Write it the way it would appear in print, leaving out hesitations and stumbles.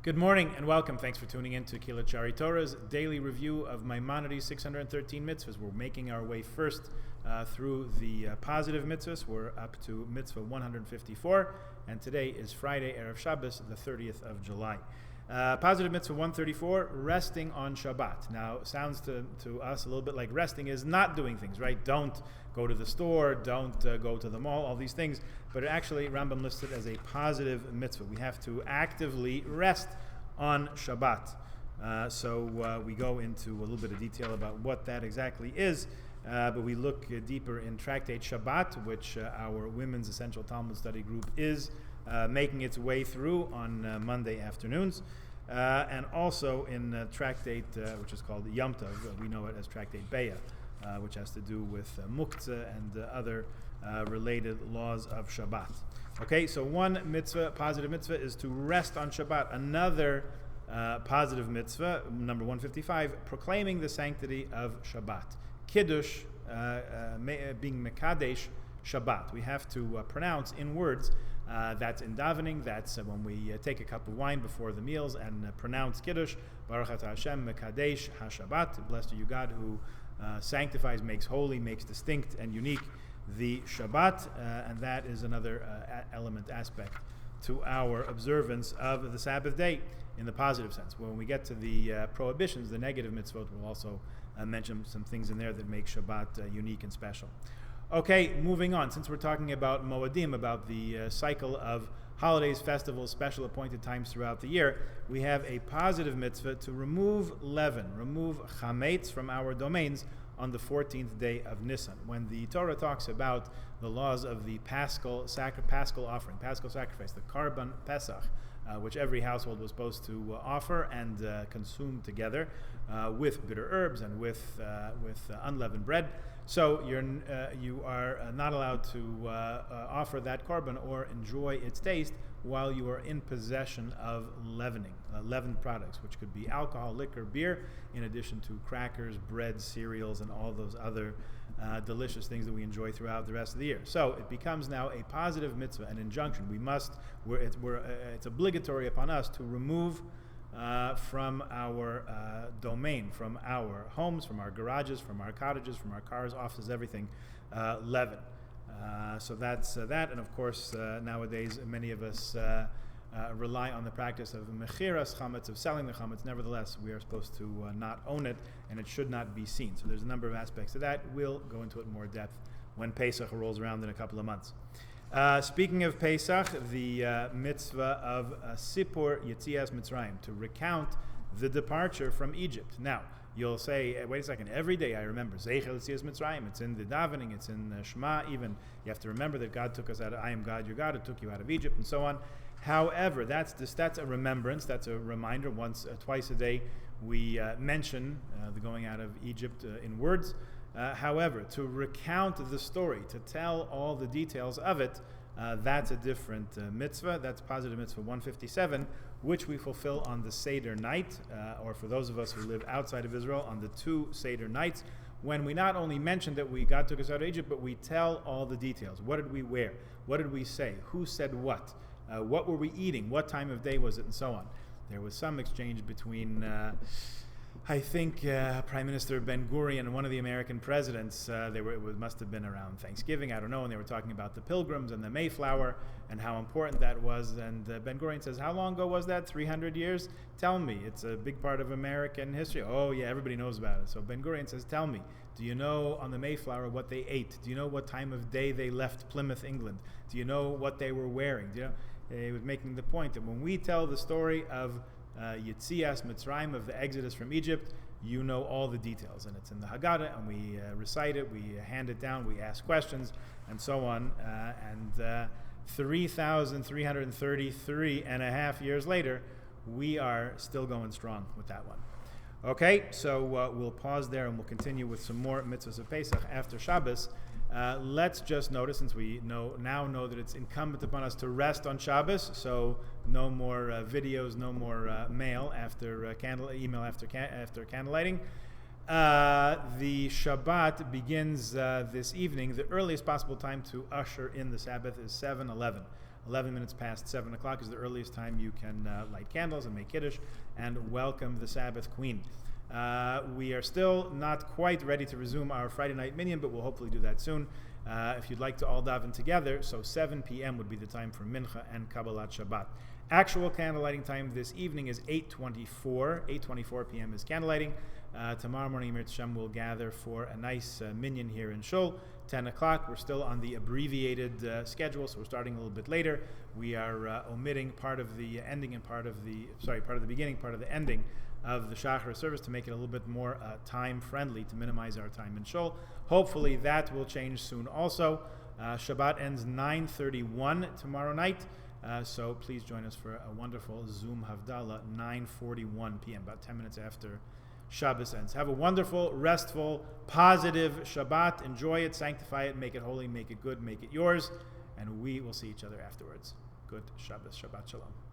Good morning and welcome. Thanks for tuning in to Kilat Shari Torah's daily review of Maimonides' 613 mitzvahs. We're making our way first through the positive mitzvahs. We're up to mitzvah 154, and today is Friday, Erev Shabbos, the 30th of July. Positive mitzvah 134, resting on Shabbat. Now, sounds to us a little bit like resting is not doing things, right? Don't go to the store, don't go to the mall, all these things. But actually, Rambam listed as a positive mitzvah. We have to actively rest on Shabbat. So we go into a little bit of detail about what that exactly is. But we look deeper in Tractate Shabbat, which our Women's Essential Talmud Study Group is making its way through on Monday afternoons. And also in Tractate, which is called Yom Tov, we know it as Tractate Be'ah, which has to do with Muktzah and other related laws of Shabbat. Okay, so one mitzvah, positive mitzvah, is to rest on Shabbat. Another positive mitzvah, number 155, proclaiming the sanctity of Shabbat. Kiddush, being Mekadesh Shabbat. We have to pronounce in words. That's in davening. That's when we take a cup of wine before the meals and pronounce Kiddush. Baruch atah Hashem Mekadesh HaShabbat. Blessed are you, God, who sanctifies, makes holy, makes distinct and unique the Shabbat. And that is another aspect to our observance of the Sabbath day in the positive sense. When we get to the prohibitions, the negative mitzvot, we'll also mention some things in there that make Shabbat unique and special. Okay, moving on. Since we're talking about Moedim, about the cycle of holidays, festivals, special appointed times throughout the year, we have a positive mitzvah to remove leaven, remove chametz from our domains on the 14th day of Nisan. When the Torah talks about the laws of the Paschal offering, Paschal sacrifice, the Karban Pesach, which every household was supposed to offer and consume together with bitter herbs and with unleavened bread. So you are not allowed to offer that korban or enjoy its taste while you are in possession of leavened products, which could be alcohol, liquor, beer, in addition to crackers, bread, cereals, and all those other delicious things that we enjoy throughout the rest of the year. So it becomes now a positive mitzvah, an injunction. It's obligatory upon us to remove from our domain, from our homes, from our garages, from our cottages, from our cars, offices, everything, leaven. So that's that. And of course, nowadays, many of us rely on the practice of mechiras chametz, of selling the chametz. Nevertheless, we are supposed to not own it, and it should not be seen. So there's a number of aspects to that. We'll go into it in more depth when Pesach rolls around in a couple of months. Speaking of Pesach, the mitzvah of Sipur Yetzias Mitzrayim, to recount the departure from Egypt. Now, you'll say, wait a second, every day I remember Zeichel Yetzias Mitzrayim. It's in the davening, it's in Shema even. You have to remember that God took us out of, I am God, your God, who took you out of Egypt, and so on. However, that's a remembrance, that's a reminder. Twice a day we mention the going out of Egypt in words. However, to recount the story, to tell all the details of it, that's a different mitzvah. That's positive mitzvah 157, which we fulfill on the Seder night, or for those of us who live outside of Israel, on the 2 Seder nights, when we not only mention that God took us out of Egypt, but we tell all the details. What did we wear? What did we say? Who said what? What were we eating? What time of day was it? And so on. There was some exchange between I think Prime Minister Ben Gurion and one of the American presidents, it must have been around Thanksgiving, I don't know, and they were talking about the Pilgrims and the Mayflower and how important that was. And Ben Gurion says, how long ago was that? 300 years? Tell me. It's a big part of American history. Oh, yeah, everybody knows about it. So Ben Gurion says, tell me, do you know on the Mayflower what they ate? Do you know what time of day they left Plymouth, England? Do you know what they were wearing? Do you know? He was making the point that when we tell the story of Yetzias Mitzrayim, of the Exodus from Egypt, you know all the details, and it's in the Haggadah, and we recite it, we hand it down, we ask questions, and so on. And 3,333 and a half years later, we are still going strong with that one. Okay, so we'll pause there, and we'll continue with some more mitzvahs of Pesach after Shabbos. Let's just notice, since we now know that it's incumbent upon us to rest on Shabbos, so no more videos, no more mail after email after candlelighting. The Shabbat begins this evening. The earliest possible time to usher in the Sabbath is 7:11. 11 minutes past 7 o'clock is the earliest time you can light candles and make Kiddush and welcome the Sabbath Queen. We are still not quite ready to resume our Friday night minyan, but we'll hopefully do that soon. If you'd like to all daven together, so 7 p.m. would be the time for Mincha and Kabbalat Shabbat. Actual candle lighting time this evening is 8:24. 8:24 p.m. is candle lighting. Tomorrow morning, Mir Tzshem will gather for a nice minyan here in Shul, 10 o'clock. We're still on the abbreviated schedule, so we're starting a little bit later. We are omitting part of the ending and part of the beginning, part of the ending of the Shachar service to make it a little bit more time-friendly, to minimize our time in Shul. Hopefully that will change soon also. Shabbat ends 9:31 tomorrow night, so please join us for a wonderful Zoom Havdalah, 9:41 p.m., about 10 minutes after Shabbos ends. Have a wonderful, restful, positive Shabbat. Enjoy it, sanctify it, make it holy, make it good, make it yours, and we will see each other afterwards. Good Shabbos, Shabbat Shalom.